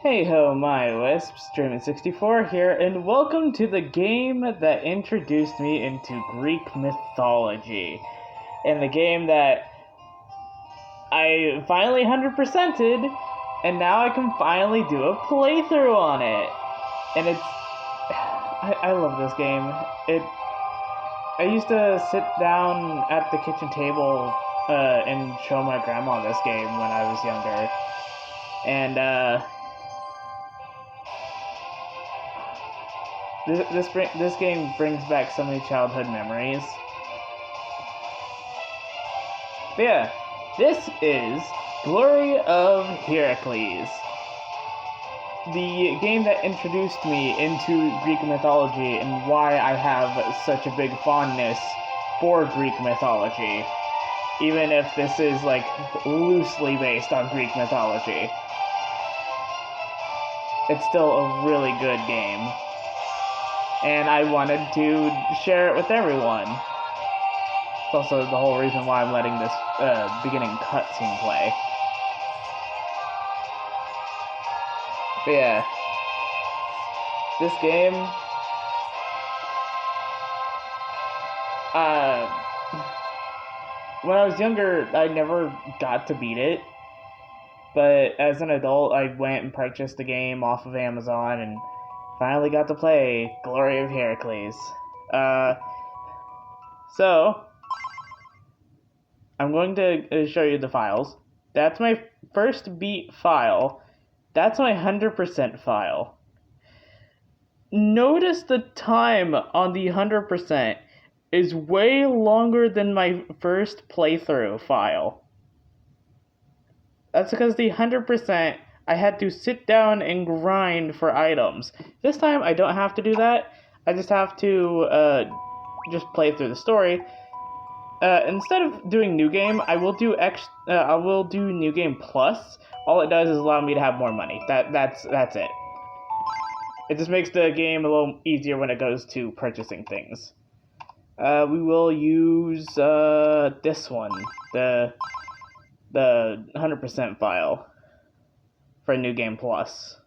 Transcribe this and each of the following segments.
Hey ho, my wisps, Dreamin64 here, and welcome to the game that introduced me into Greek mythology. And the game that I finally 100%ed, and now I can finally do a playthrough on it. And I love this game. I used to sit down at the kitchen table and show my grandma this game when I was younger. And, This game brings back so many childhood memories. But yeah, this is Glory of Heracles, the game that introduced me into Greek mythology and why I have such a big fondness for Greek mythology, even if this is like loosely based on Greek mythology. It's still a really good game. And I wanted to share it with everyone. It's also the whole reason why I'm letting this beginning cutscene play. But yeah, this game, when I was younger, I never got to beat it. But as an adult, I went and purchased the game off of Amazon and finally got to play Glory of Heracles. So I'm going to show you the files. That's my first beat file. That's my 100% file. Notice the time on the 100% is way longer than my first playthrough file. That's because the 100%, I had to sit down and grind for items. This time, I don't have to do that. I just have to just play through the story. Instead of doing New Game, I will do New Game Plus. All it does is allow me to have more money. That's it. It just makes the game a little easier when it goes to purchasing things. We will use this one, the 100% file for New Game Plus.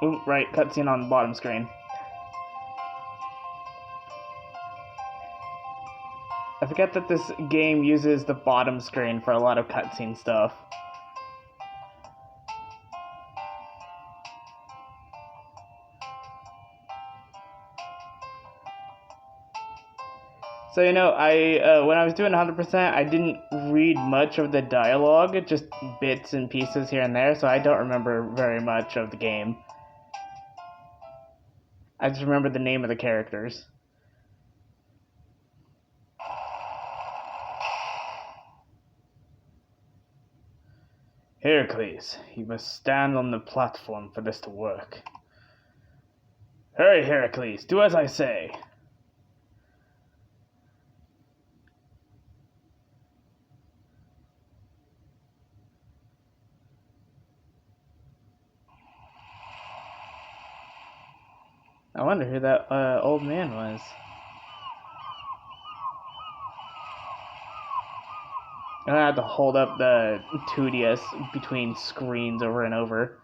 Ooh, right, cutscene on the bottom screen. I forget that this game uses the bottom screen for a lot of cutscene stuff. So, you know, when I was doing 100%, I didn't read much of the dialogue, just bits and pieces here and there, so I don't remember very much of the game. I just remember the name of the characters. Heracles, you must stand on the platform for this to work. Hurry, Heracles, do as I say. I wonder who that old man was. I'm gonna have to hold up the 2DS between screens over and over.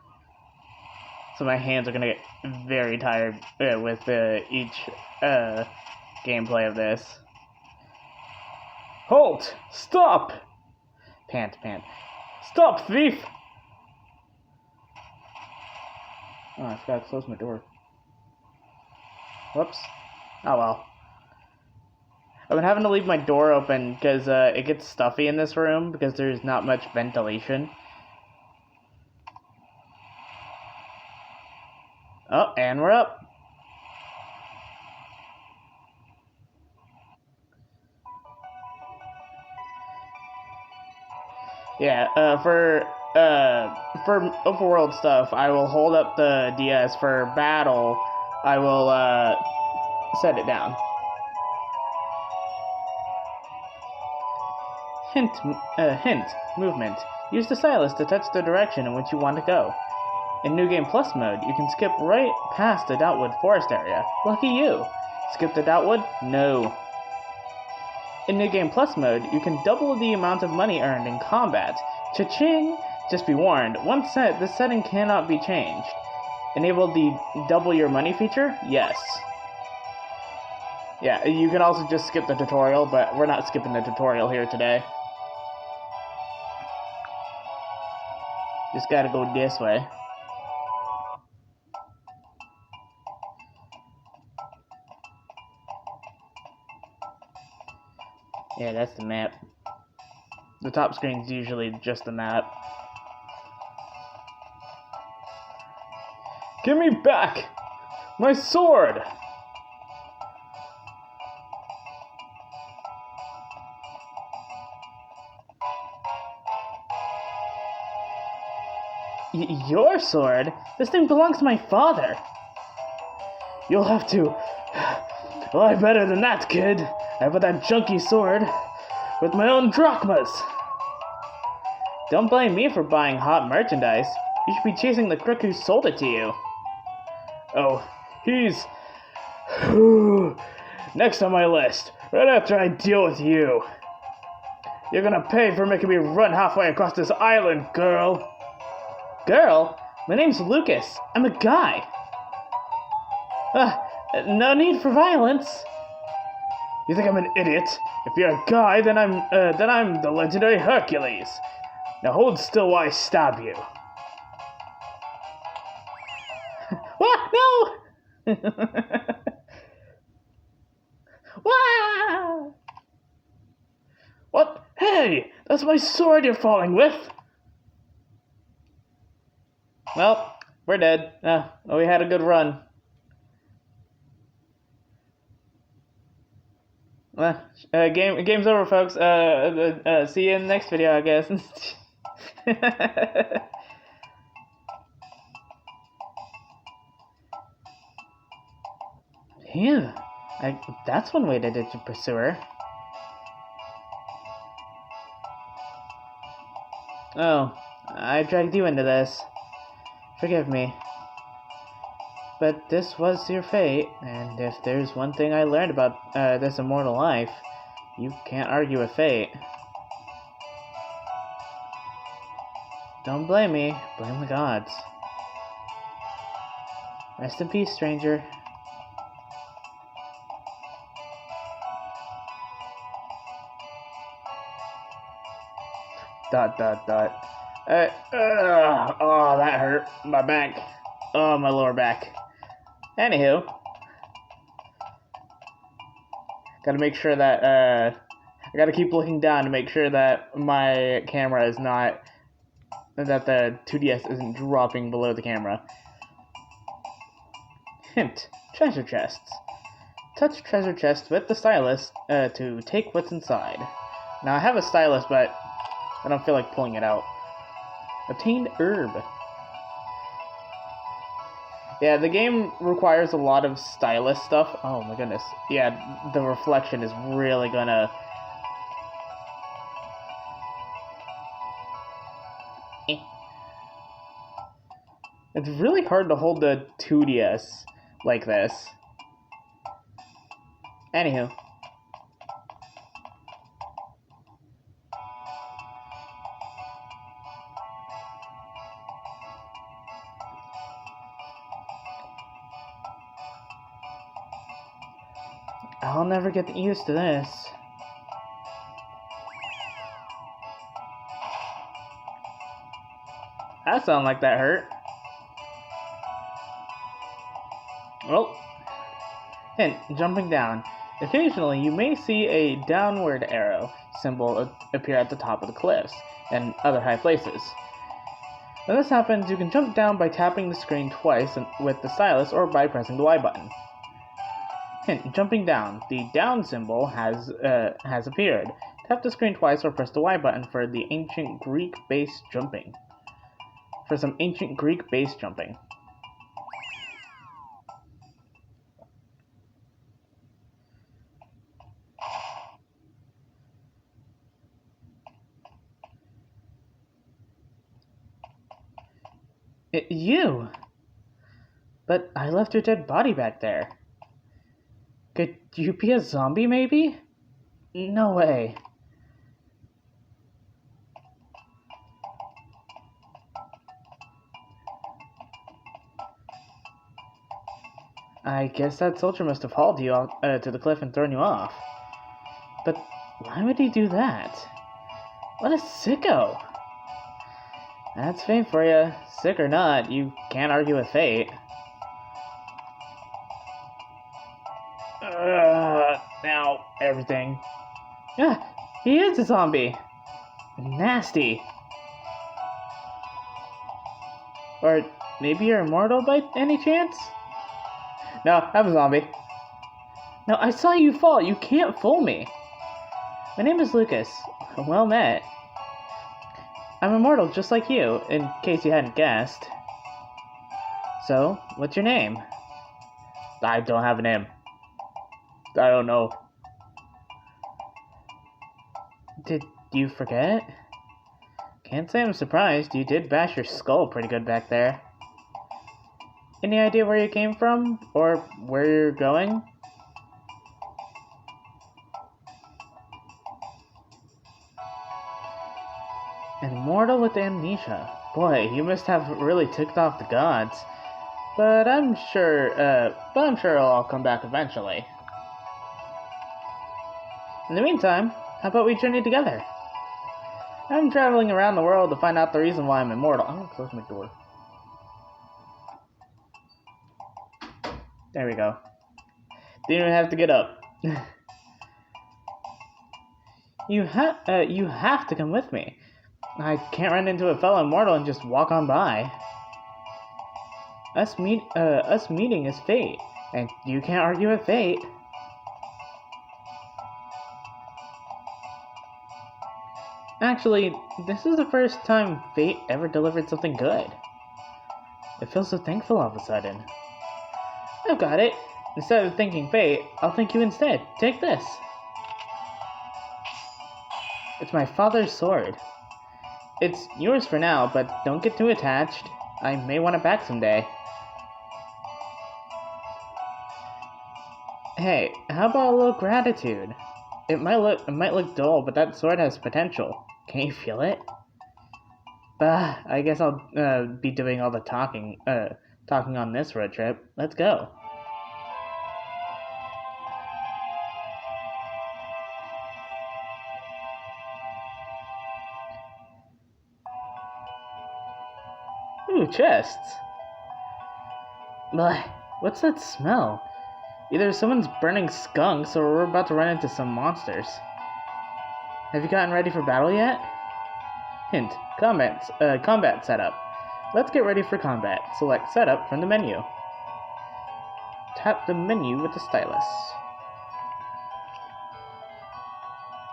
So my hands are gonna get very tired with each gameplay of this. Halt! Stop! Pant, pant. Stop, thief! Oh, I forgot to close my door. Whoops. Oh well. I've been having to leave my door open because it gets stuffy in this room because there's not much ventilation. Oh, and we're up. Yeah, for overworld stuff, I will hold up the DS. For battle, I will set it down. Hint, movement. Use the stylus to touch the direction in which you want to go. In New Game Plus mode, you can skip right past the Doubtwood forest area. Lucky you! Skip the Doubtwood? No. In New Game Plus mode, you can double the amount of money earned in combat. Cha-ching! Just be warned, once set, this setting cannot be changed. Enable the double your money feature? Yes. Yeah, you can also just skip the tutorial, but we're not skipping the tutorial here today. Just gotta go this way. Yeah, that's the map. The top screen's usually just the map. Give me back my sword! Your sword? This thing belongs to my father. You'll have to lie better than that, kid. I bought that junky sword with my own drachmas. Don't blame me for buying hot merchandise. You should be chasing the crook who sold it to you. Oh, he's next on my list, right after I deal with you. You're gonna pay for making me run halfway across this island, girl. Girl? My name's Lucas. I'm a guy. No need for violence. You think I'm an idiot? If you're a guy, then I'm the legendary Heracles. Now hold still while I stab you. What? No! Wow! What? Hey! That's my sword you're falling with! Well, we're dead. We had a good run. Game's over, folks. See you in the next video, I guess. Phew. That's one way to ditch a pursuer. Oh, I dragged you into this. Forgive me. But this was your fate, and if there's one thing I learned about this immortal life, you can't argue with fate. Don't blame me, blame the gods. Rest in peace, stranger. Dot dot dot. Oh, that hurt. My back. Oh, my lower back. Anywho. Gotta make sure that, I gotta keep looking down to make sure that my camera is not, that the 2DS isn't dropping below the camera. Hint. Treasure chests. Touch treasure chest with the stylus to take what's inside. Now, I have a stylus, but I don't feel like pulling it out. Obtained herb. Yeah, the game requires a lot of stylus stuff. Oh my goodness. Yeah, the reflection is really gonna... It's really hard to hold the 2DS like this. Anywho. I'll never get used to this. That sounded like that hurt. Well, hint, jumping down. Occasionally, you may see a downward arrow symbol appear at the top of the cliffs and other high places. When this happens, you can jump down by tapping the screen twice with the stylus or by pressing the Y button. Hint, jumping down. The down symbol has appeared. Tap the screen twice or press the Y button for the ancient Greek-based jumping. For some ancient Greek-based jumping. You! But I left your dead body back there. Could you be a zombie, maybe? No way. I guess that soldier must have hauled you out, to the cliff and thrown you off. But why would he do that? What a sicko! That's fate for you. Sick or not, you can't argue with fate. Now, everything. Ah, he is a zombie! Nasty! Or maybe you're immortal by any chance? No, I'm a zombie. No, I saw you fall. You can't fool me. My name is Lucas. Well met. I'm immortal just like you, in case you hadn't guessed. So, what's your name? I don't have a name. I don't know. Did you forget? Can't say I'm surprised. You did bash your skull pretty good back there. Any idea where you came from? Or where you're going? An immortal with amnesia. Boy, you must have really ticked off the gods. But I'm sure it'll all come back eventually. In the meantime, how about we journey together? I'm traveling around the world to find out the reason why I'm immortal. I'm gonna close my door. There we go. Didn't even have to get up. You have to come with me. I can't run into a fellow immortal and just walk on by. Us meeting is fate, and you can't argue with fate. Actually, this is the first time fate ever delivered something good. I feel so thankful all of a sudden. I've got it. Instead of thanking fate, I'll thank you instead. Take this. It's my father's sword. It's yours for now, but don't get too attached. I may want it back someday. Hey, how about a little gratitude? It might look dull, but that sword has potential. Can you feel it? I guess I'll be doing all the talking on this road trip. Let's go. Ooh, chests. Bleh, what's that smell? Either someone's burning skunks or we're about to run into some monsters. Have you gotten ready for battle yet? Hint, combat setup. Let's get ready for combat. Select setup from the menu. Tap the menu with the stylus.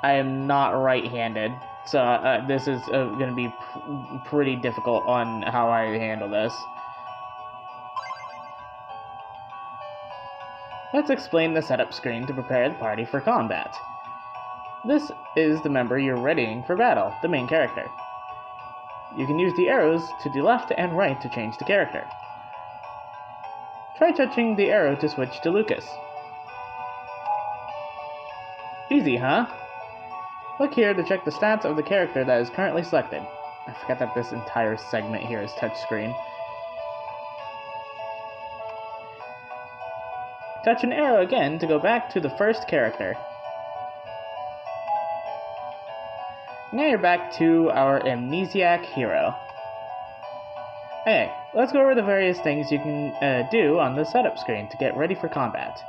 I am not right-handed, so this is going to be pretty difficult on how I handle this. Let's explain the setup screen to prepare the party for combat. This is the member you're readying for battle, the main character. You can use the arrows to the left and right to change the character. Try touching the arrow to switch to Lucas. Easy, huh? Look here to check the stats of the character that is currently selected. I forgot that this entire segment here is touchscreen. Touch an arrow again to go back to the first character. Now you're back to our amnesiac hero. Okay, let's go over the various things you can do on the setup screen to get ready for combat.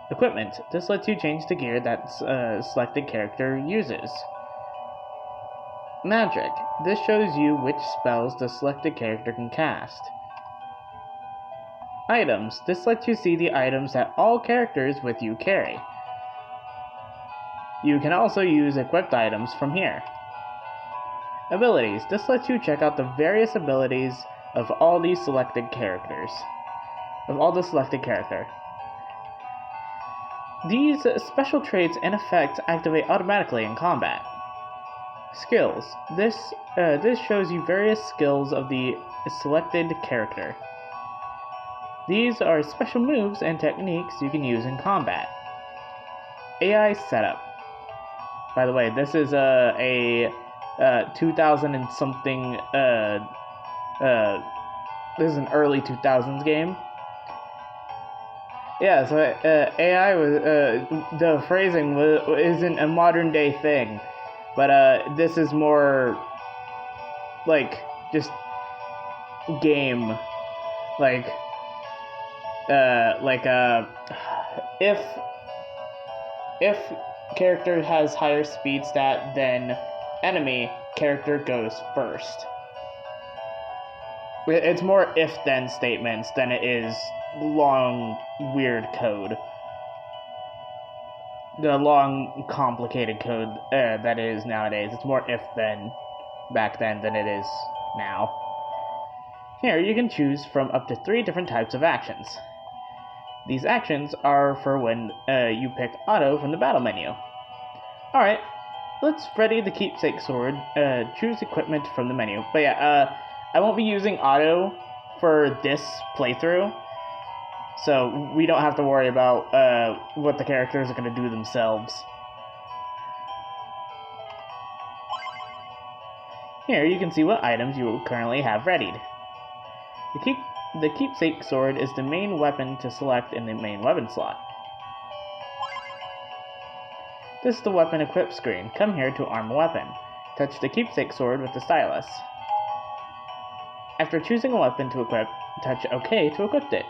Equipment. This lets you change the gear that selected character uses. Magic. This shows you which spells the selected character can cast. Items. This lets you see the items that all characters with you carry. You can also use equipped items from here. Abilities. This lets you check out the various abilities of all the selected characters. These special traits and effects activate automatically in combat. Skills. This shows you various skills of the selected character. These are special moves and techniques you can use in combat. AI setup. By the way, this is a 2000 and something. This is an early 2000s game. Yeah, so AI was the phrasing isn't a modern day thing, but this is more like just game, like if character has higher speed stat than enemy, character goes first. It's more if-then statements than it is long, weird code. The long, complicated code that it is nowadays. It's more if-then back then than it is now. Here, you can choose from up to 3 different types of actions. These actions are for when you pick auto from the battle menu. Alright, let's ready the keepsake sword. Choose equipment from the menu. But yeah, I won't be using auto for this playthrough, so we don't have to worry about what the characters are going to do themselves. Here you can see what items you currently have readied. The keepsake sword is the main weapon to select in the main weapon slot. This is the weapon equip screen. Come here to arm a weapon. Touch the keepsake sword with the stylus. After choosing a weapon to equip, touch OK to equip it.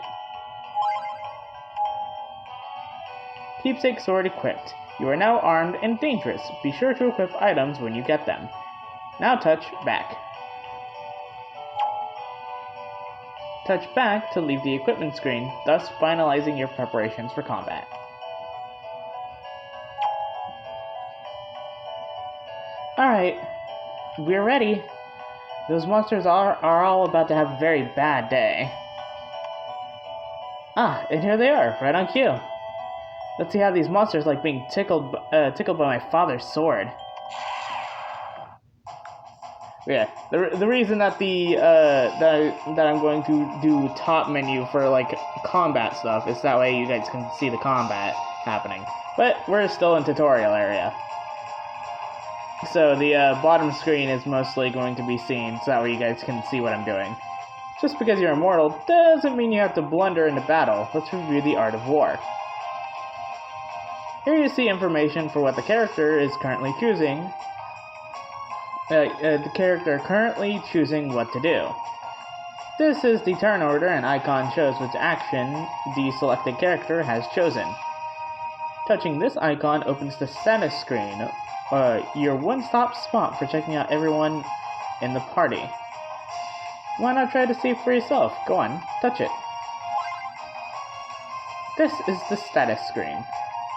Keepsake sword equipped. You are now armed and dangerous. Be sure to equip items when you get them. Now touch back. Touch back to leave the equipment screen, thus finalizing your preparations for combat. Alright, we're ready. Those monsters are all about to have a very bad day. Ah, and here they are, right on cue. Let's see how these monsters like being tickled by my father's sword. Yeah, the reason that that I'm going to do top menu for like combat stuff is that way you guys can see the combat happening. But we're still in tutorial area. So the bottom screen is mostly going to be seen, so that way you guys can see what I'm doing. Just because you're immortal doesn't mean you have to blunder into battle. Let's review the art of war. Here you see information for what the character is currently choosing. The character currently choosing what to do. This is the turn order, and icon shows which action the selected character has chosen. Touching this icon opens the status screen, your one-stop spot for checking out everyone in the party. Why not try to see for yourself? Go on, touch it. This is the status screen.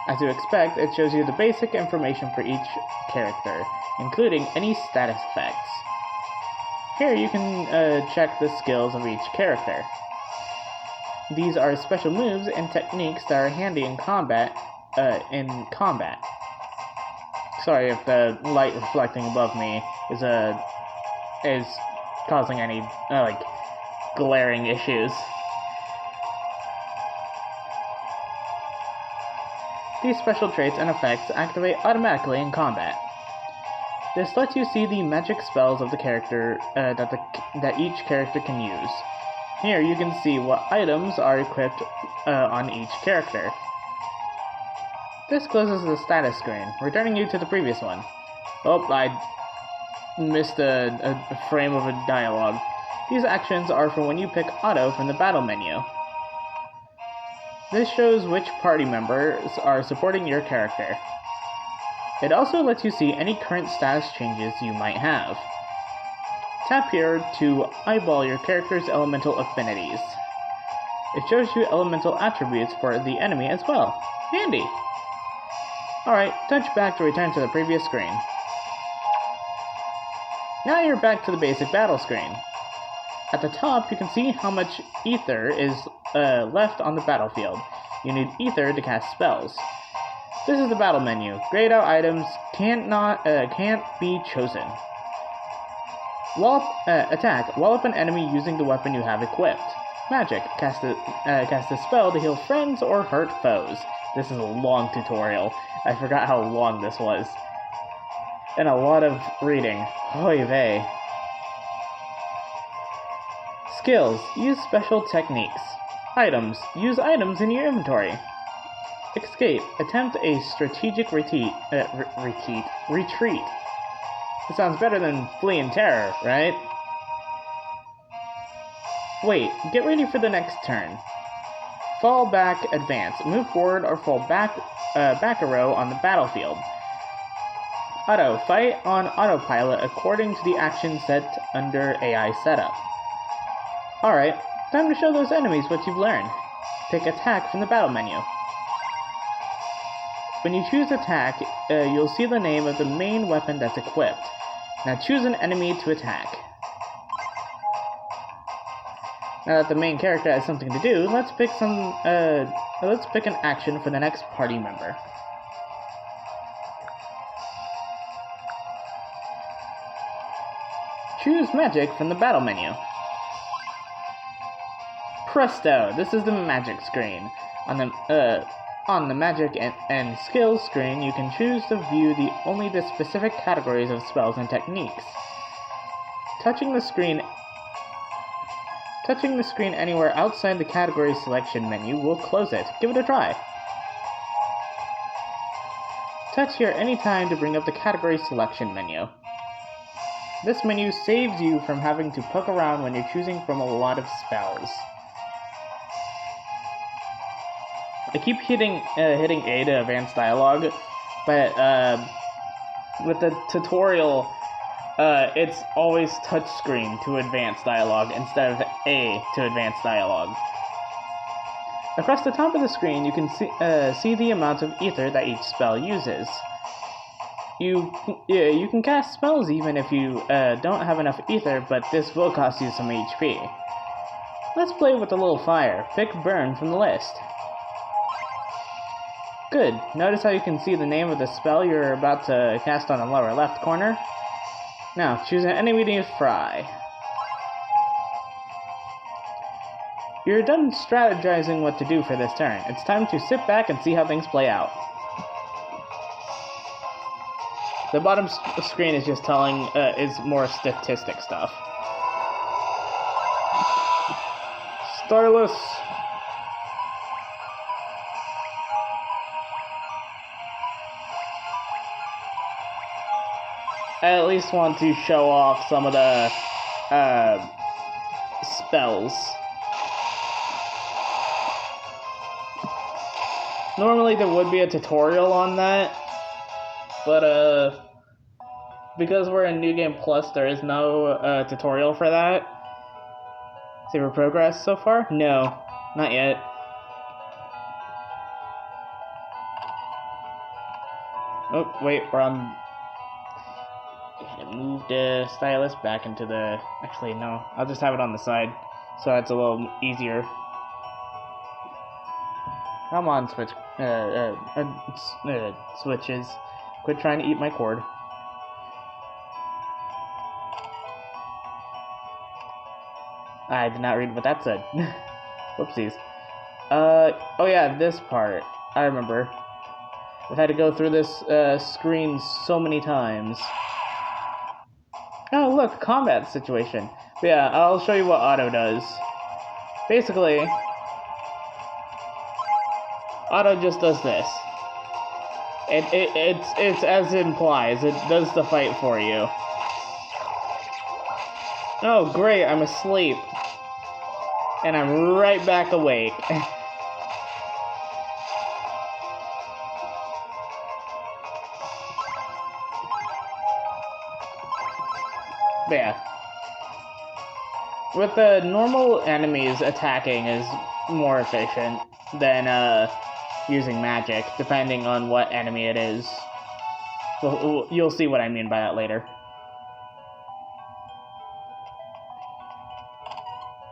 As you expect, it shows you the basic information for each character, including any status effects. Here you can check the skills of each character. These are special moves and techniques that are handy in combat. Sorry if the light reflecting above me is causing any like glaring issues. These special traits and effects activate automatically in combat. This lets you see the magic spells of the character that each character can use. Here you can see what items are equipped on each character. This closes the status screen, returning you to the previous one. Oh, I missed a frame of a dialogue. These actions are for when you pick auto from the battle menu. This shows which party members are supporting your character. It also lets you see any current status changes you might have. Tap here to eyeball your character's elemental affinities. It shows you elemental attributes for the enemy as well. Handy! Alright, touch back to return to the previous screen. Now you're back to the basic battle screen. At the top, you can see how much ether is left on the battlefield. You need ether to cast spells. This is the battle menu. Grayed out items can't be chosen. Attack. Wall up an enemy using the weapon you have equipped. Magic. Cast a spell to heal friends or hurt foes. This is a long tutorial. I forgot how long this was. and a lot of reading. Oy vey. Skills. Use special techniques. Items. Use items in your inventory. Escape. Attempt a strategic retreat. It sounds better than flee in terror, right? Wait. Get ready for the next turn. Fall back, advance. Move forward or fall back a row on the battlefield. Auto. Fight on autopilot according to the action set under AI setup. Alright, time to show those enemies what you've learned. Pick attack from the battle menu. When you choose attack, you'll see the name of the main weapon that's equipped. Now choose an enemy to attack. Now that the main character has something to do, let's pick an action for the next party member. Choose magic from the battle menu. Presto! This is the magic screen. On the magic and skills screen, you can choose to view only the specific categories of spells and techniques. Touching the screen anywhere outside the category selection menu will close it. Give it a try. Touch here anytime to bring up the category selection menu. This menu saves you from having to poke around when you're choosing from a lot of spells. I keep hitting A to advance dialogue, but with the tutorial, it's always touchscreen to advance dialogue instead of A to advance dialogue. Across the top of the screen, you can see the amount of ether that each spell uses. You can cast spells even if you don't have enough ether, but this will cost you some HP. Let's play with a little fire. Pick burn from the list. Good. Notice how you can see the name of the spell you're about to cast on the lower left corner? Now, choose an enemy to fry. You're done strategizing what to do for this turn. It's time to sit back and see how things play out. The bottom screen is just telling, is more statistic stuff. Stylus! I at least want to show off some of the spells. Normally there would be a tutorial on that, but because we're in New Game Plus, there is no tutorial for that. Save for progress so far? No, not yet. Oh, wait, we're on... Move the stylus back into the... Actually, no. I'll just have it on the side, so it's a little easier. Come on, switch. Switches. Quit trying to eat my cord. I did not read what that said. Whoopsies. Oh yeah, this part. I remember. I've had to go through this screen so many times. Oh, look, combat situation. But yeah, I'll show you what auto does. Basically, auto just does this. It's as it implies. It does the fight for you. Oh, great, I'm asleep. And I'm right back awake. Yeah. With the normal enemies, attacking is more efficient than using magic, depending on what enemy it is. You'll see what I mean by that later.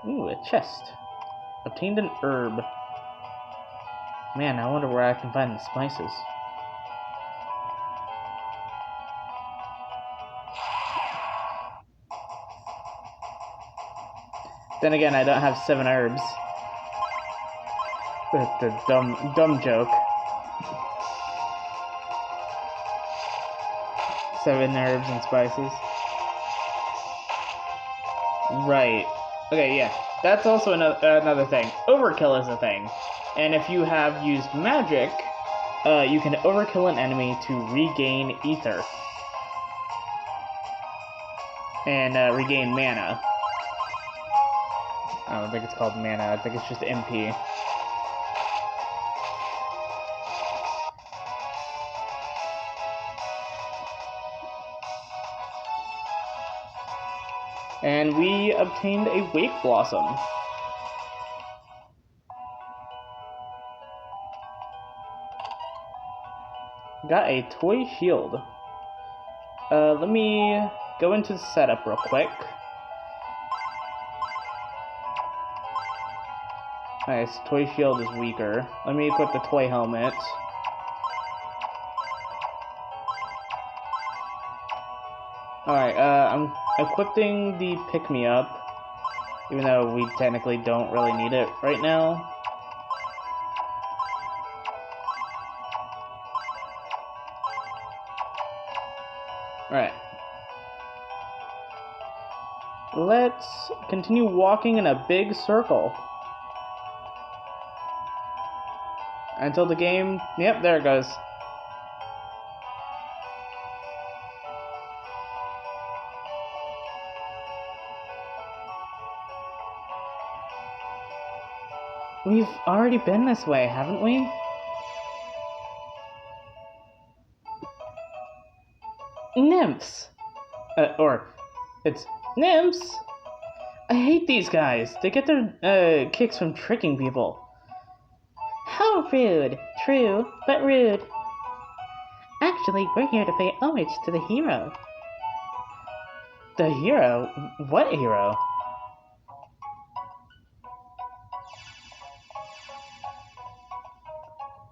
Ooh, a chest. Obtained an herb. Man, I wonder where I can find the spices. Then again, I don't have 7 herbs. That's a dumb joke. 7 herbs and spices. Right. Okay, yeah. That's also another thing. Overkill is a thing. And if you have used magic, you can overkill an enemy to regain ether. And regain mana. I don't think it's called mana, I think it's just MP. And we obtained a Wake Blossom. Got a toy shield. Let me go into the setup real quick. Nice, toy shield is weaker. Let me equip the toy helmet. Alright, I'm equipping the pick-me-up, even though we technically don't really need it right now. Alright. Let's continue walking in a big circle. Until the game... Yep, there it goes. We've already been this way, haven't we? Nymphs! Or, it's nymphs! I hate these guys. They get their kicks from tricking people. How rude. True, but rude. Actually, we're here to pay homage to the hero. The hero? What hero?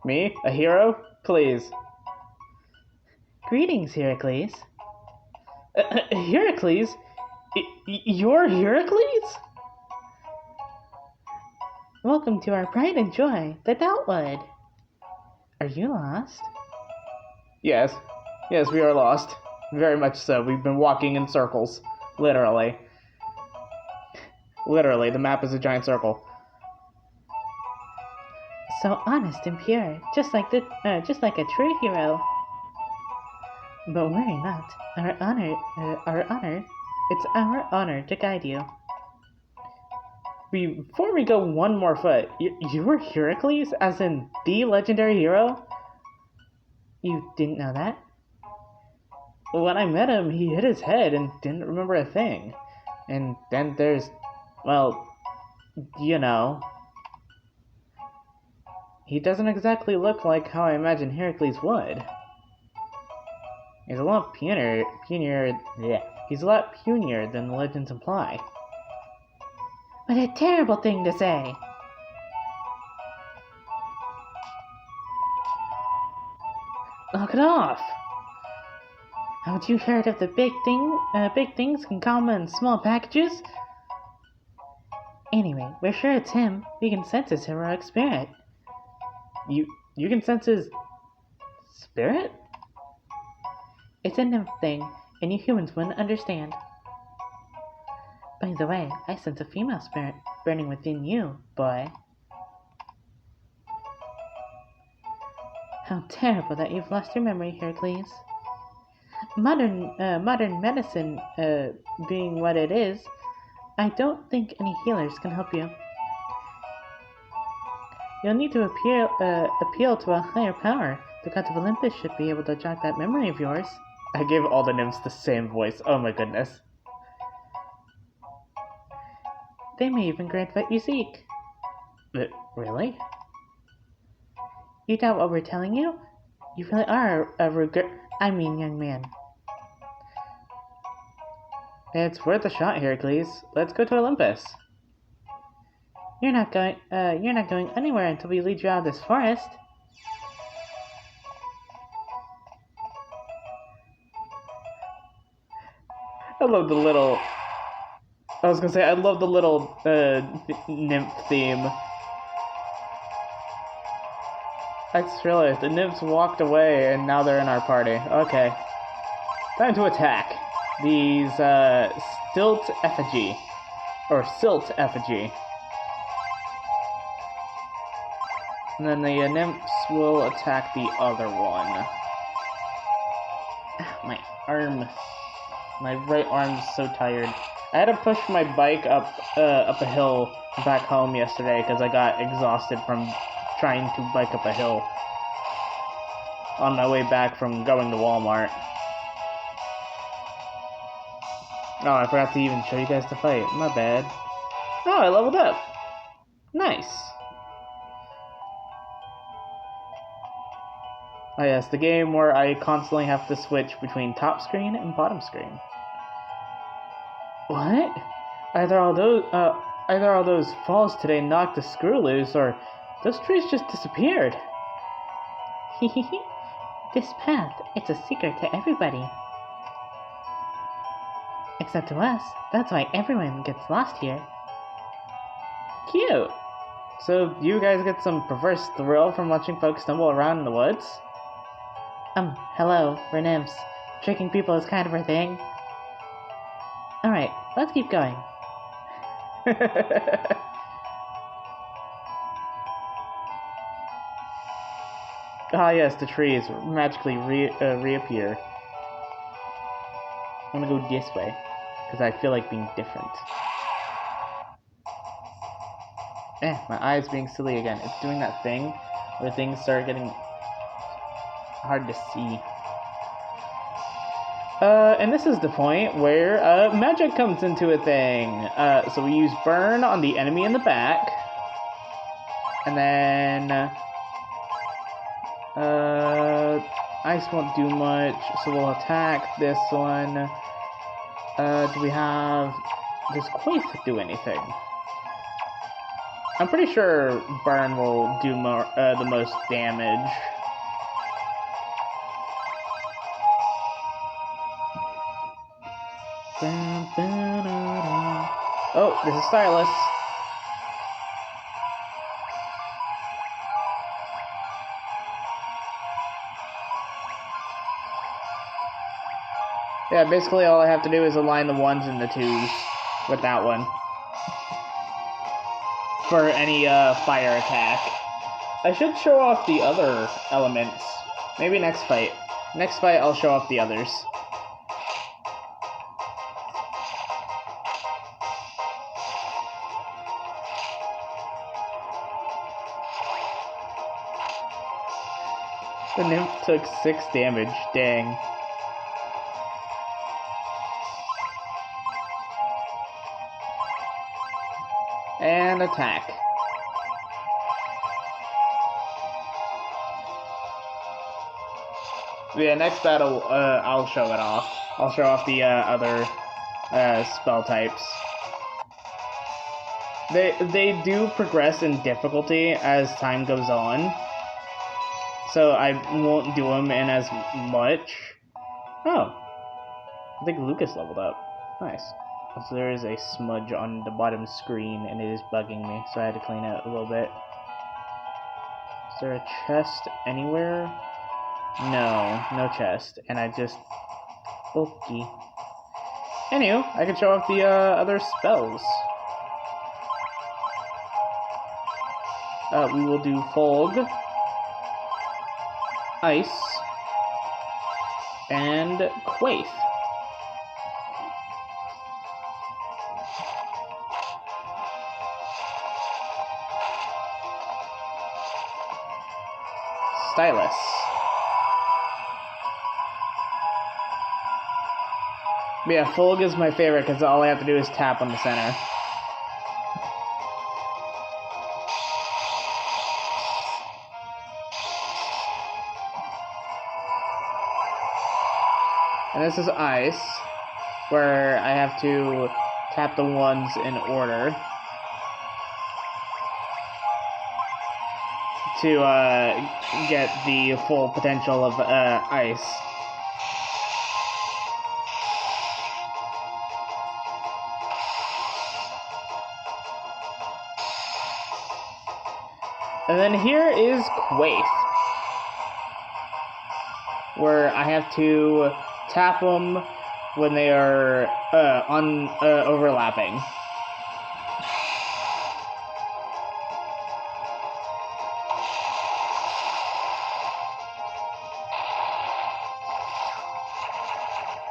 Me? A hero? Please. Greetings, Heracles. Heracles? You're Heracles? Welcome to our pride and joy, the Doubtwood. Are you lost? Yes. Yes, we are lost. Very much so. We've been walking in circles. Literally. Literally, the map is a giant circle. So honest and pure, just like a true hero. But worry not. It's our honor to guide you. Before we go one more foot, you were Heracles, as in the legendary hero? You didn't know that? When I met him, he hit his head and didn't remember a thing. And then there's, well, you know. He doesn't exactly look like how I imagine Heracles would. He's a lot punier than the legends imply. What a terrible thing to say! Knock it off! Haven't you heard of the big things can come in small packages? Anyway, we're sure it's him. We can sense his heroic spirit. You can sense his spirit? It's a nymph thing, and you humans wouldn't understand. By the way, I sense a female spirit burning within you, boy. How terrible that you've lost your memory, Heracles. Modern medicine being what it is, I don't think any healers can help you. You'll need to appeal to a higher power. The gods of Olympus should be able to jog that memory of yours. I gave all the nymphs the same voice. Oh my goodness. They may even grant what you seek. Really? You doubt what we're telling you? You really are young man. It's worth a shot, Heracles. Let's go to Olympus. You're not going anywhere until we lead you out of this forest. I love the little nymph theme. I just realized the nymphs walked away and now they're in our party. Okay. Time to attack these Stilt Effigy. Or Silt Effigy. And then the nymphs will attack the other one. My arm. My right arm's so tired. I had to push my bike up a hill back home yesterday because I got exhausted from trying to bike up a hill on my way back from going to Walmart. Oh, I forgot to even show you guys the fight. My bad. Oh, I leveled up. Nice. Oh yes, the game where I constantly have to switch between top screen and bottom screen. What? Either all those falls today knocked the screw loose, or those trees just disappeared. Hehehe. This path, it's a secret to everybody. Except to us. That's why everyone gets lost here. Cute! So, you guys get some perverse thrill from watching folks stumble around in the woods? Hello, we're nymphs. Tricking people is kind of our thing. Alright, let's keep going. Ah yes, the trees magically reappear. I'm gonna go this way, because I feel like being different. My eye's being silly again. It's doing that thing where things start getting hard to see. And this is the point where magic comes into a thing. So we use burn on the enemy in the back. And then ice won't do much, so we'll attack this one. Do we have... Does Quaith do anything? I'm pretty sure burn will do more, the most damage. Oh, this is Stylus. Yeah, basically all I have to do is align the 1s and the 2s with that one for any fire attack. I should show off the other elements. Maybe next fight. Next fight I'll show off the others. The nymph took 6 damage, dang. And attack. Yeah, next battle, I'll show it off. I'll show off the other spell types. They do progress in difficulty as time goes on. So I won't do them in as much. Oh. I think Lucas leveled up. Nice. So there is a smudge on the bottom screen, and it is bugging me, so I had to clean it a little bit. Is there a chest anywhere? No, no chest. And I just... Okay. Anywho, I can show off the other spells. We will do Fog, Ice, and Quaith. Stylus. But yeah, Fog is my favorite because all I have to do is tap on the center. And this is Ice, where I have to tap the 1s in order to get the full potential of Ice. And then here is Quaith, where I have to tap them when they are overlapping.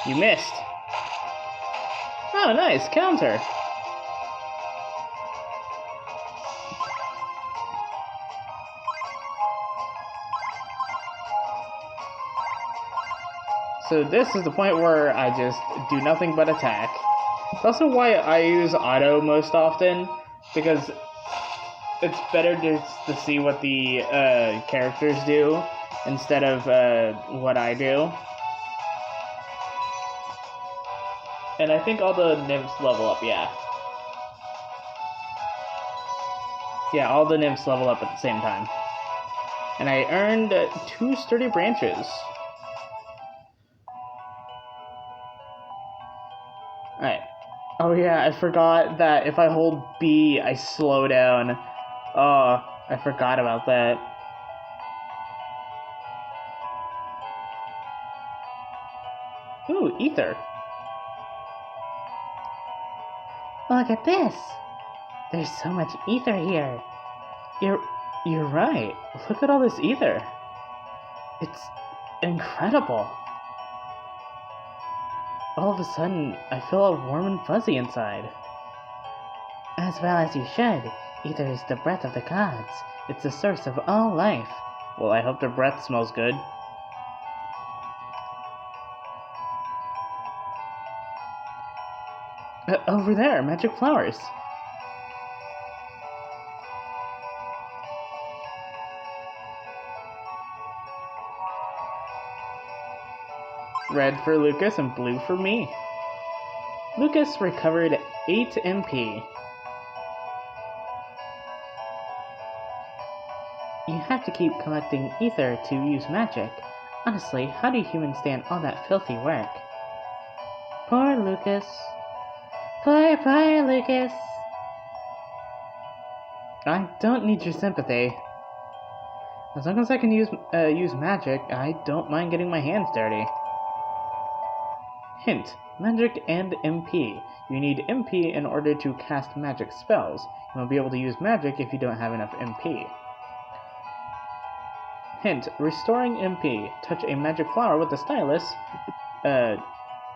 You missed. Oh, nice. Counter. So this is the point where I just do nothing but attack. It's also why I use auto most often, because it's better to see what the characters do instead of what I do. And I think all the nymphs level up, yeah. Yeah, all the nymphs level up at the same time. And I earned 2 sturdy branches. Alright. Oh yeah, I forgot that if I hold B, I slow down. Oh, I forgot about that. Ooh, ether. Look at this! There's so much ether here. You're right. Look at all this ether. It's incredible. All of a sudden, I feel all warm and fuzzy inside. As well as you should. Ether is the breath of the gods. It's the source of all life. Well, I hope their breath smells good. Over there, magic flowers. Red for Lucas and blue for me. Lucas recovered 8 MP. You have to keep collecting ether to use magic. Honestly, how do humans stand all that filthy work? Poor Lucas. Poor Lucas. I don't need your sympathy. As long as I can use magic, I don't mind getting my hands dirty. Hint: magic and MP. You need MP in order to cast magic spells. You won't be able to use magic if you don't have enough MP. Hint: restoring MP. Touch a magic flower with the stylus.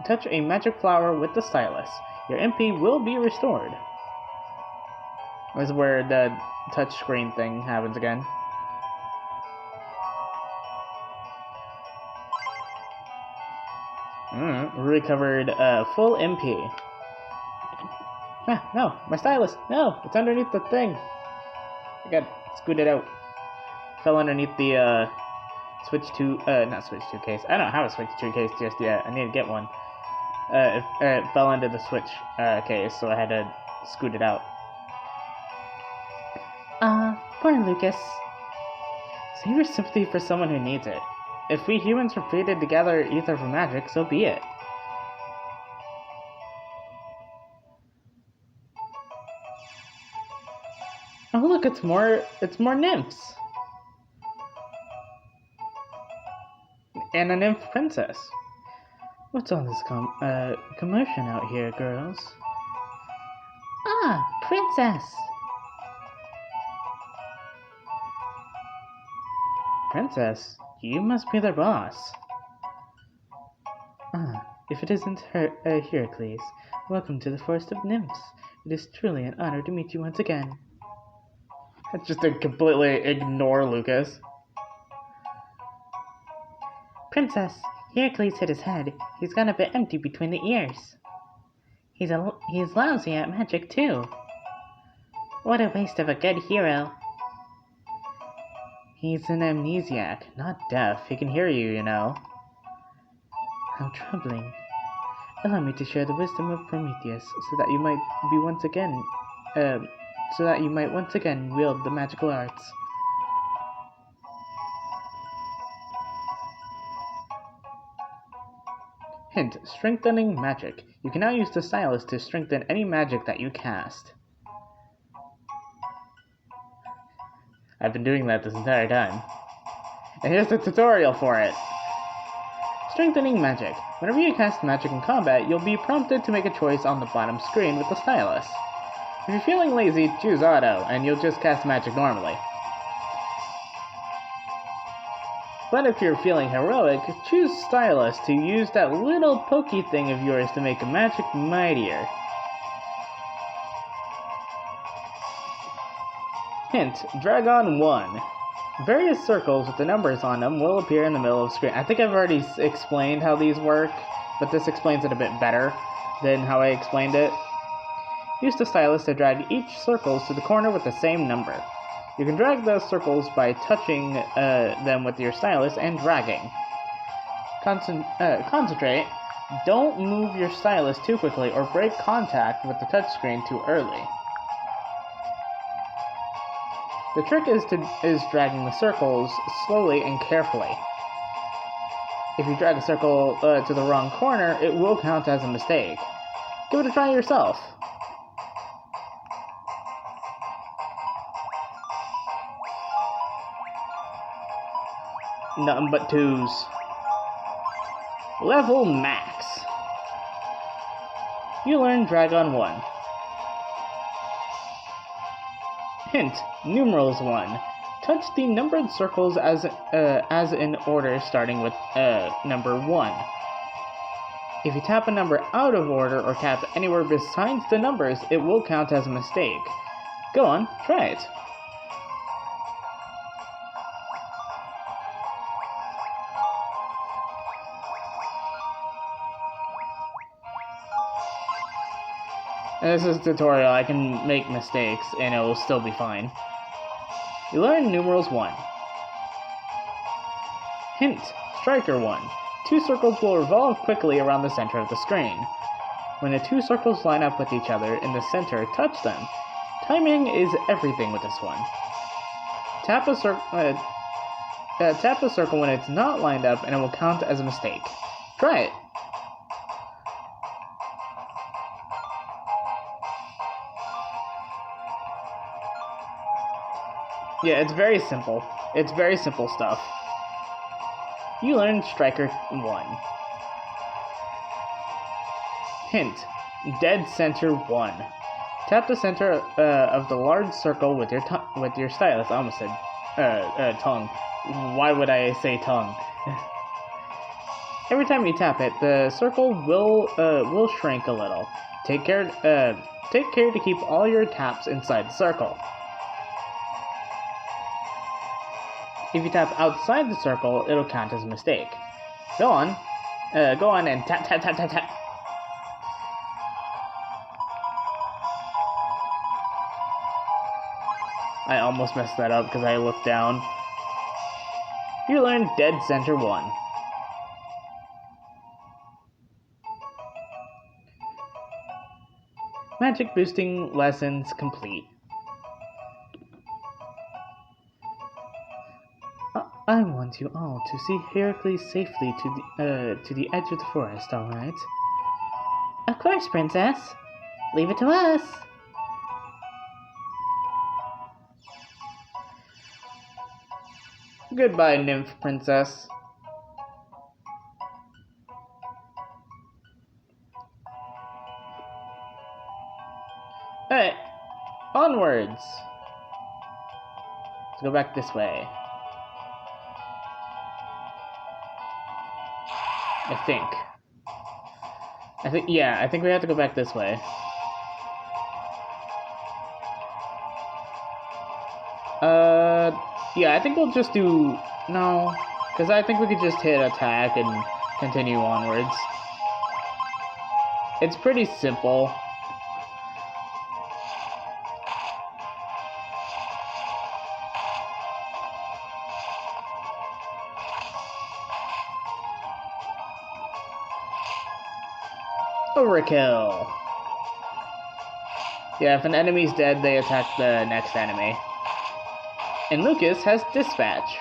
Touch a magic flower with the stylus. Your MP will be restored. This is where the touchscreen thing happens again. Recovered full MP. Ah, no, my stylus! No, it's underneath the thing. I got scooted out. Fell underneath the switch 2, not switch 2 case. I don't have a switch 2 case just yet. I need to get one. It fell into the switch case, so I had to scoot it out. Poor Lucas. Save your sympathy for someone who needs it. If we humans are fated to gather ether for magic, so be it. Oh look, it's more nymphs. And a nymph princess. What's all this commotion out here, girls? Ah, princess! Princess, you must be the boss. Ah, if it isn't Heracles, welcome to the Forest of Nymphs. It is truly an honor to meet you once again. That's just to completely ignore Lucas. Princess, Heracles hit his head. He's got a bit empty between the ears. He's lousy at magic, too. What a waste of a good hero. He's an amnesiac, not deaf. He can hear you, you know. How troubling. Allow me to share the wisdom of Prometheus, so that you might once again wield the magical arts. Hint: strengthening magic. You can now use the stylus to strengthen any magic that you cast. I've been doing that this entire time. And here's the tutorial for it. Strengthening magic. Whenever you cast magic in combat, you'll be prompted to make a choice on the bottom screen with the stylus. If you're feeling lazy, choose auto, and you'll just cast magic normally. But if you're feeling heroic, choose stylus to use that little pokey thing of yours to make a magic mightier. Hint, drag on 1. Various circles with the numbers on them will appear in the middle of the screen. I think I've already explained how these work, but this explains it a bit better than how I explained it. Use the stylus to drag each circle to the corner with the same number. You can drag those circles by touching them with your stylus and dragging. Concentrate. Don't move your stylus too quickly or break contact with the touchscreen too early. The trick is dragging the circles slowly and carefully. If you drag a circle to the wrong corner, it will count as a mistake. Give it a try yourself. Nothing but 2s. Level max. You learn drag on 1. Hint, numerals 1. Touch the numbered circles as in order starting with number 1. If you tap a number out of order or tap anywhere besides the numbers, it will count as a mistake. Go on, try it. This is a tutorial. I can make mistakes and it will still be fine. You learn numerals 1. Hint, striker 1. 2 circles will revolve quickly around the center of the screen. When the 2 circles line up with each other in the center, touch them. Timing is everything with this one. Tap a circle when it's not lined up and it will count as a mistake. Try it. Yeah, it's very simple. It's very simple stuff. You learn Striker 1. Hint, Dead Center 1. Tap the center of the large circle with your stylus. I almost said tongue. Why would I say tongue? Every time you tap it, the circle will shrink a little. Take care to keep all your taps inside the circle. If you tap outside the circle, it'll count as a mistake. Go on and tap, tap, tap, tap, tap. I almost messed that up because I looked down. You learned Dead Center 1. Magic boosting lessons complete. I want you all to see Heracles safely to the edge of the forest, all right? Of course, Princess. Leave it to us. Goodbye, Nymph Princess. Alright, onwards. Let's go back this way. I think we have to go back this way. Yeah, I think we'll just do... No, because I think we could just hit attack and continue onwards. It's pretty simple. Overkill. Yeah, if an enemy's dead, they attack the next enemy. And Lucas has Dispatch,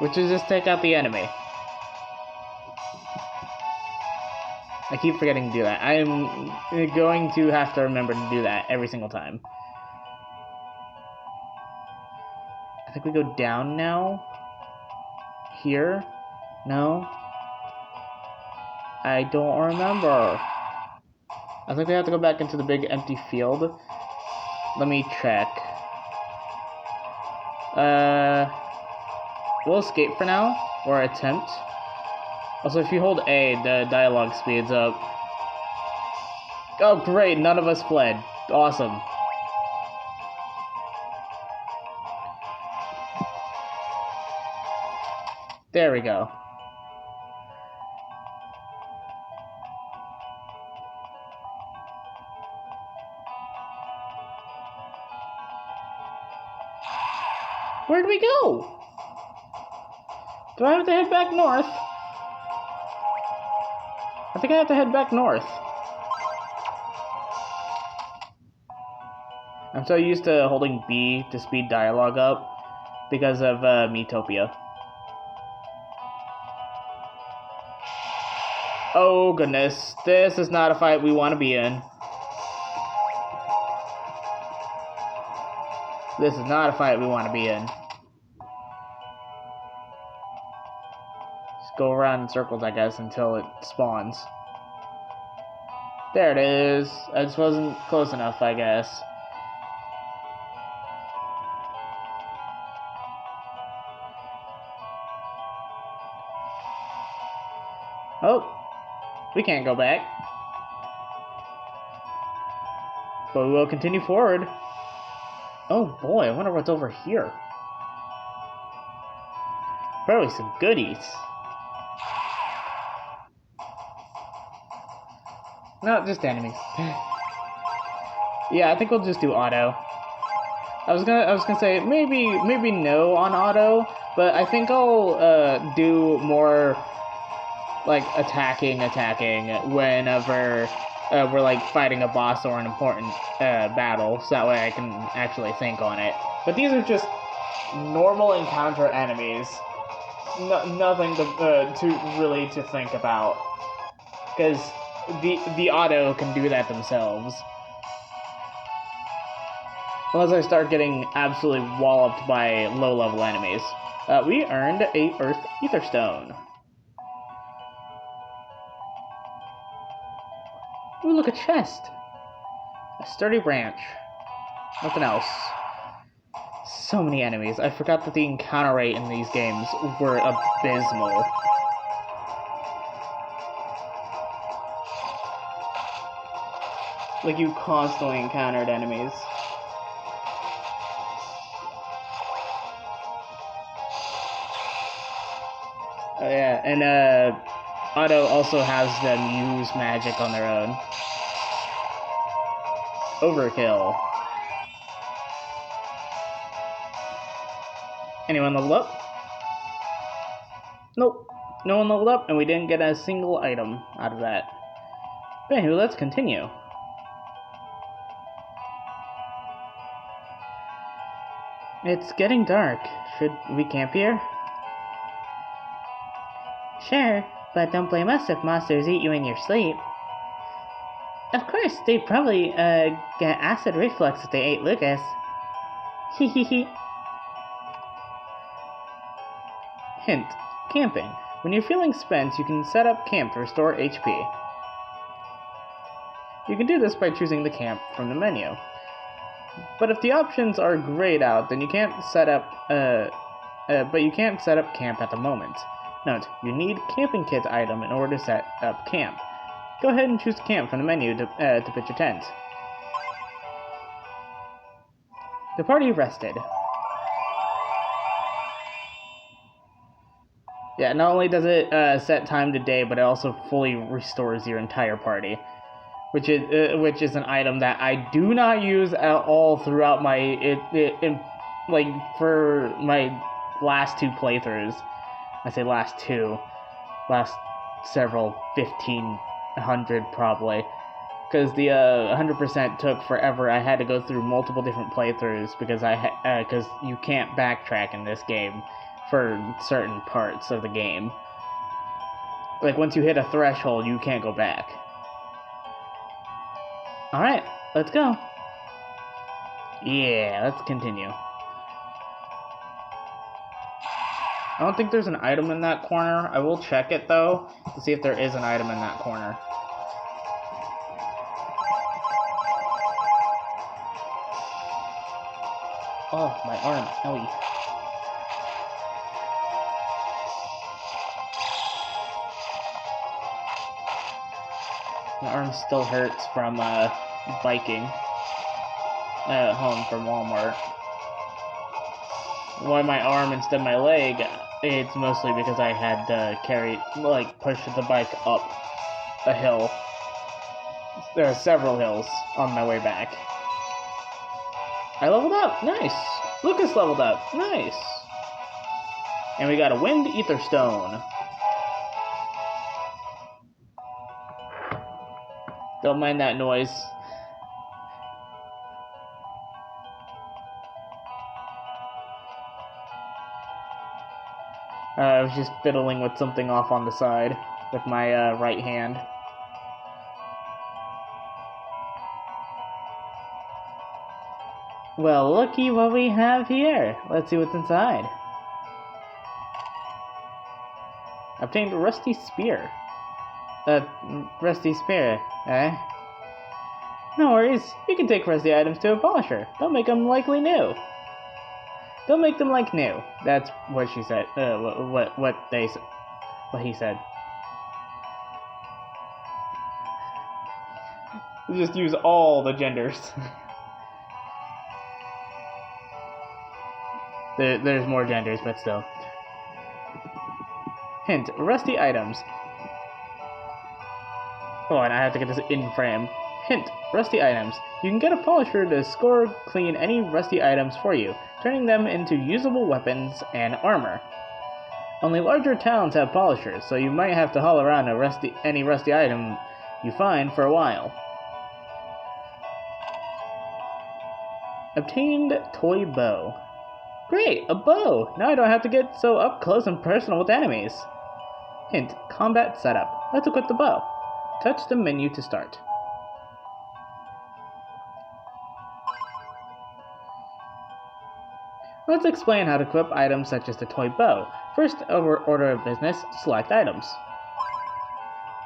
which is just take out the enemy. I keep forgetting to do that. I am going to have to remember to do that every single time. I think we go down now. Here? No? I don't remember. I think we have to go back into the big empty field. Let me check. We'll escape for now, or attempt. Also, if you hold A, the dialogue speeds up. Oh, great, none of us fled. Awesome. There we go. Where'd we go? Do I have to head back north? I think I have to head back north. I'm so used to holding B to speed dialogue up because of Metopia. Oh goodness, this is not a fight we want to be in. This is not a fight we want to be in. Just go around in circles, I guess, until it spawns. There it is. I just wasn't close enough, I guess. Oh, we can't go back. But we will continue forward. Oh boy, I wonder what's over here. Probably some goodies. No, just enemies. Yeah, I think we'll just do auto. I was gonna say maybe no on auto, but I think I'll do more like attacking whenever we're like fighting a boss or an important battle, so that way I can actually think on it. But these are just normal encounter enemies. Nothing to really think about, because the auto can do that themselves. Unless I start getting absolutely walloped by low-level enemies. We earned a Earth Ether Stone. Ooh, look, a chest. A sturdy branch. Nothing else. So many enemies. I forgot that the encounter rate in these games were abysmal. Like, you constantly encountered enemies. Yeah, and auto also has them use magic on their own. Overkill. Anyone level up? Nope. No one leveled up, and we didn't get a single item out of that. But anyway, let's continue. It's getting dark. Should we camp here? Sure, but don't blame us if monsters eat you in your sleep. Of course, they'd probably get acid reflux if they ate Lucas. Hehehe. Hint: camping. When you're feeling spent, you can set up camp to restore HP. You can do this by choosing the camp from the menu. But if the options are grayed out, then you can't set up camp at the moment. Note, you need camping kit item in order to set up camp. Go ahead and choose camp from the menu to pitch your tent. The party rested. Yeah, not only does it set time to day, but it also fully restores your entire party, which is an item that I do not use at all throughout my for my last two playthroughs. I say last several 1,500 probably, because the 100% took forever. I had to go through multiple different playthroughs because you can't backtrack in this game for certain parts of the game. Like, once you hit a threshold, you can't go back. Alright, let's go. Yeah, let's continue. I don't think there's an item in that corner. I will check it, though, to see if there is an item in that corner. Oh, my arm. Owie. My arm still hurts from biking home from Walmart. Why my arm instead of my leg? It's mostly because I had to push the bike up a hill. There are several hills on my way back. I leveled up. Nice. Lucas leveled up. Nice. And we got a Wind Ether Stone. Don't mind that noise. I was just fiddling with something off on the side with my right hand. Well, looky what we have here. Let's see what's inside. Obtained a Rusty Spear. Rusty Spear, eh? No worries. You can take rusty items to a polisher. They'll make them likely new. They'll make them like new. That's what she said. What he said. We just use all the genders. There's more genders, but still. Hint: rusty items. Oh, and I have to get this in frame. Hint: rusty items. You can get a polisher to score clean any rusty items for you, turning them into usable weapons and armor. Only larger towns have polishers, so you might have to haul around any rusty item you find for a while. Obtained toy bow. Great, a bow! Now I don't have to get so up close and personal with enemies. Hint: combat setup. Let's equip the bow. Touch the menu to start. Let's explain how to equip items such as the toy bow. First, over order of business, select items.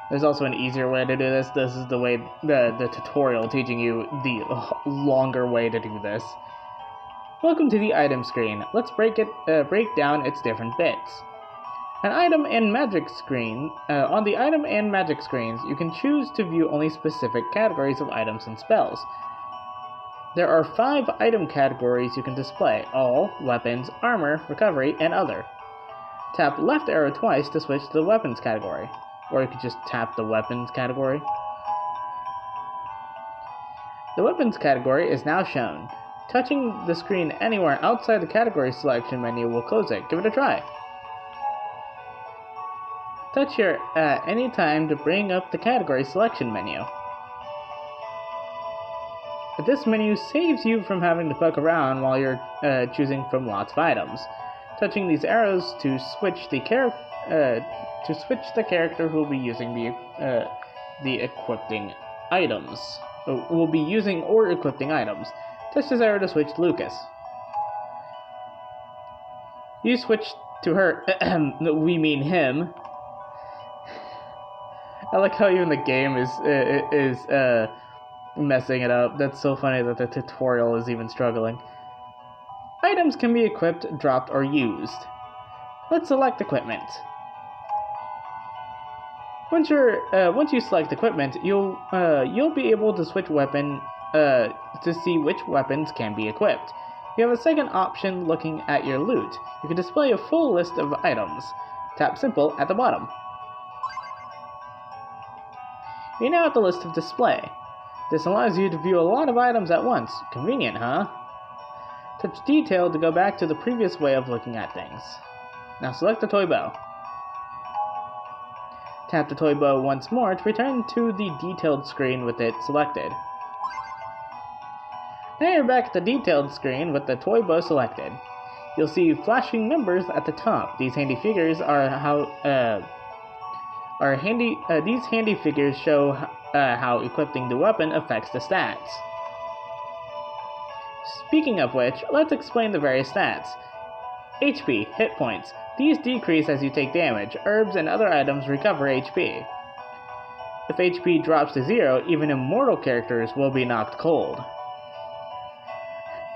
There's also an easier way to do this. This is the way, the tutorial teaching you the longer way to do this. Welcome to the item screen. Let's break down its different bits. An item and magic screen. On the item and magic screens, you can choose to view only specific categories of items and spells. There are 5 item categories you can display: all, weapons, armor, recovery, and other. Tap left arrow twice to switch to the weapons category. Or you could just tap the weapons category. The weapons category is now shown. Touching the screen anywhere outside the category selection menu will close it. Give it a try. Touch here at any time to bring up the category selection menu. This menu saves you from having to poke around while you're choosing from lots of items. Touching these arrows to switch the character who will be using the equipping items. Will be using or equipping items. Touch this arrow to switch to Lucas. You switch to her. We mean him. I like how even the game is messing it up. That's so funny that the tutorial is even struggling. Items can be equipped, dropped, or used. Let's select equipment. Once you select equipment, you'll be able to switch weapon to see which weapons can be equipped. You have a second option looking at your loot. You can display a full list of items. Tap simple at the bottom. You're now at the list of display. This allows you to view a lot of items at once. Convenient, huh? Touch detail to go back to the previous way of looking at things. Now select the toy bow. Tap the toy bow once more to return to the detailed screen with it selected. Now you're back at the detailed screen with the toy bow selected. You'll see flashing numbers at the top. These handy figures these handy figures show how equipping the weapon affects the stats. Speaking of which, let's explain the various stats. HP, hit points. These decrease as you take damage. Herbs and other items recover HP. If HP drops to 0, even immortal characters will be knocked cold.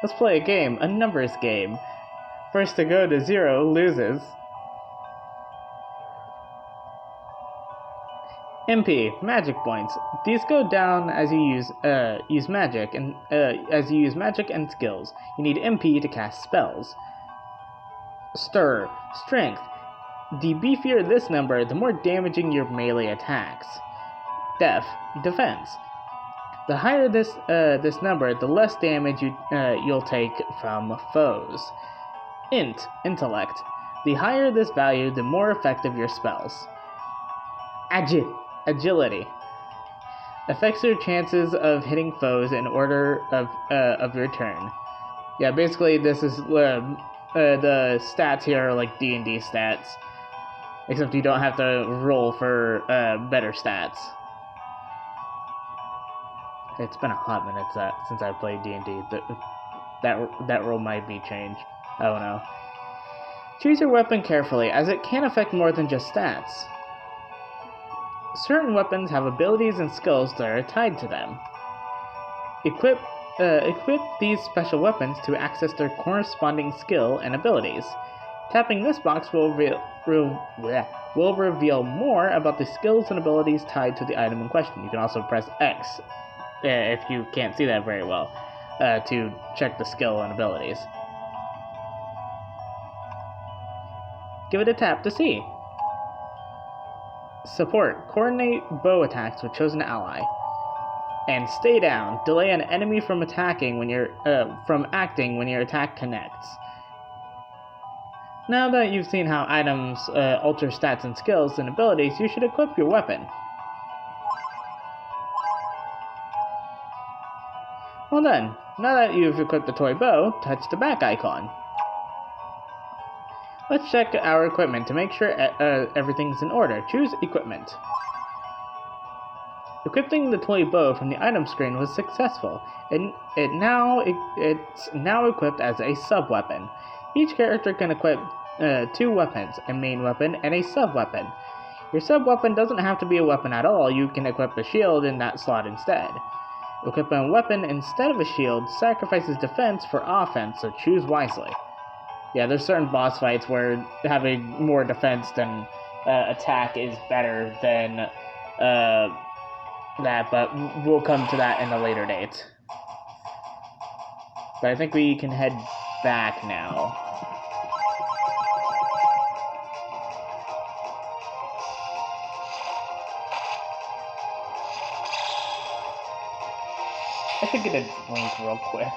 Let's play a game, a numbers game. First to go to 0 loses. MP, magic points. These go down as you use magic and skills. You need MP to cast spells. Stir, strength. The beefier this number, the more damaging your melee attacks. Def, defense. The higher this number, the less damage you'll take from foes. Int, intellect. The higher this value, the more effective your spells. Agility. Affects your chances of hitting foes in order of your turn. Yeah, basically this is the stats here are like D&D stats, except you don't have to roll for better stats. It's been a hot minute since I played D&D. That role might be changed. I don't know. Choose your weapon carefully, as it can affect more than just stats. Certain weapons have abilities and skills that are tied to them. Equip these special weapons to access their corresponding skill and abilities. Tapping this box will reveal more about the skills and abilities tied to the item in question. You can also press X, if you can't see that very well, to check the skill and abilities. Give it a tap to see. Support. Coordinate bow attacks with chosen ally. And stay down. Delay an enemy from acting when your attack connects. Now that you've seen how items alter stats and skills and abilities, you should equip your weapon. Well done. Now that you've equipped the toy bow, touch the back icon. Let's check our equipment to make sure everything's in order. Choose equipment. Equipping the toy bow from the item screen was successful, and it's now equipped as a sub-weapon. Each character can equip 2 weapons, a main weapon and a sub-weapon. Your sub-weapon doesn't have to be a weapon at all. You can equip a shield in that slot instead. Equipping a weapon instead of a shield sacrifices defense for offense, so choose wisely. Yeah, there's certain boss fights where having more defense than attack is better than that, but we'll come to that in a later date. But I think we can head back now. I should get a drink real quick.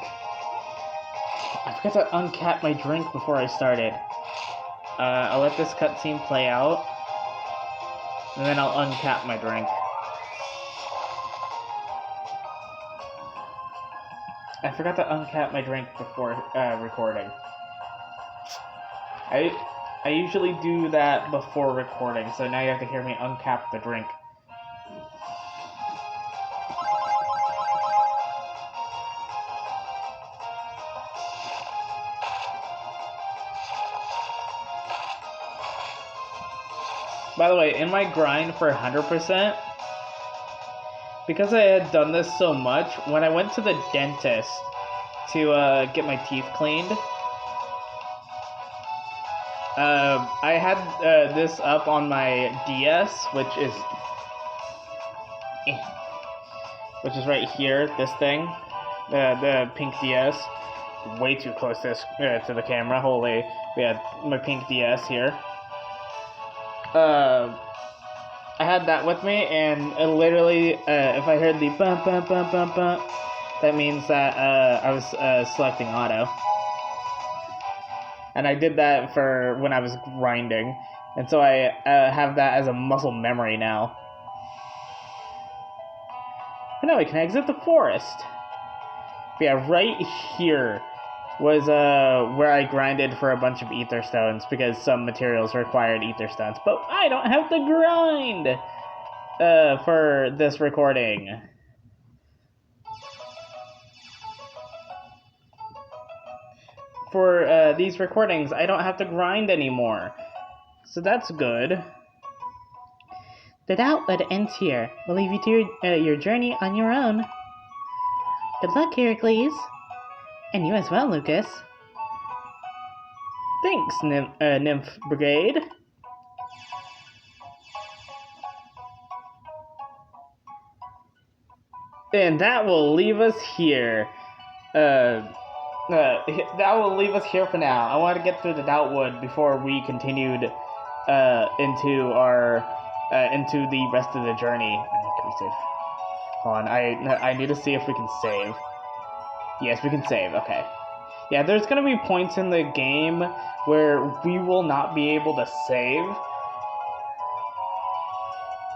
I forgot to uncap my drink before I started. I'll let this cutscene play out, and then I'll uncap my drink. I forgot to uncap my drink before recording. I usually do that before recording, so now you have to hear me uncap the drink. By the way, in my grind for 100%, because I had done this so much, when I went to the dentist to get my teeth cleaned, I had this up on my DS, which is right here, this thing, the pink DS, way too close to the camera, holy, yeah, my pink DS here. I had that with me, and literally, if I heard the bump, bump, bump, bump, bump, that means that I was selecting auto. And I did that for when I was grinding, and so I have that as a muscle memory now. And now we can exit the forest. But yeah, right here was where I grinded for a bunch of ether stones, because some materials required ether stones. But I don't have to grind for this recording. For these recordings, I don't have to grind anymore. So that's good. The Doubtwood ends here. We'll leave you to your journey on your own. Good luck, Heracles. And you as well, Lucas. Thanks, Nymph Brigade. And that will leave us here. That will leave us here for now. I want to get through the Doubtwood before we continued into the rest of the journey. Can we save? Hold on, I need to see if we can save. Yes, we can save. Okay. Yeah, there's gonna be points in the game where we will not be able to save.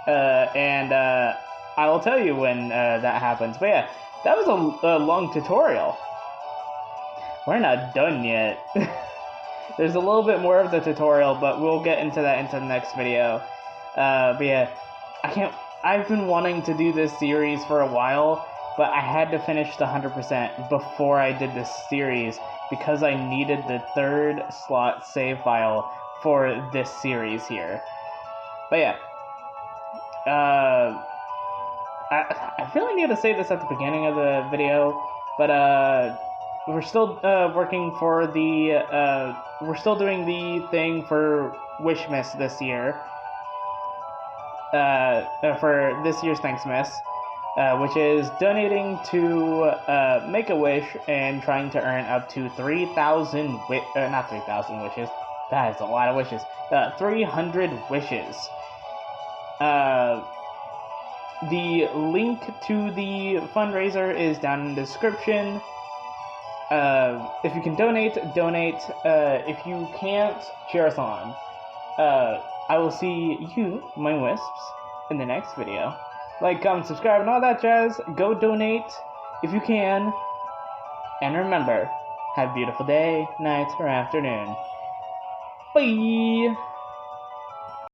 And I will tell you when that happens. But yeah, that was a long tutorial. We're not done yet. There's a little bit more of the tutorial, but we'll get into that into the next video. But yeah, I've been wanting to do this series for a while, but I had to finish the 100% before I did this series because I needed the 3rd slot save file for this series here. But yeah, I really need to say this at the beginning of the video, but we're still working for the we're still doing the thing for Wishmas this year. For this year's Thanksmas, which is donating to Make-A-Wish and trying to earn up to 3,000 not 3,000 wishes. That is a lot of wishes. 300 wishes. The link to the fundraiser is down in the description. If you can donate. If you can't, cheer us on. I will see you, my wisps, in the next video. Like, comment, subscribe, and all that jazz. Go donate if you can. And remember, have a beautiful day, night, or afternoon. Bye!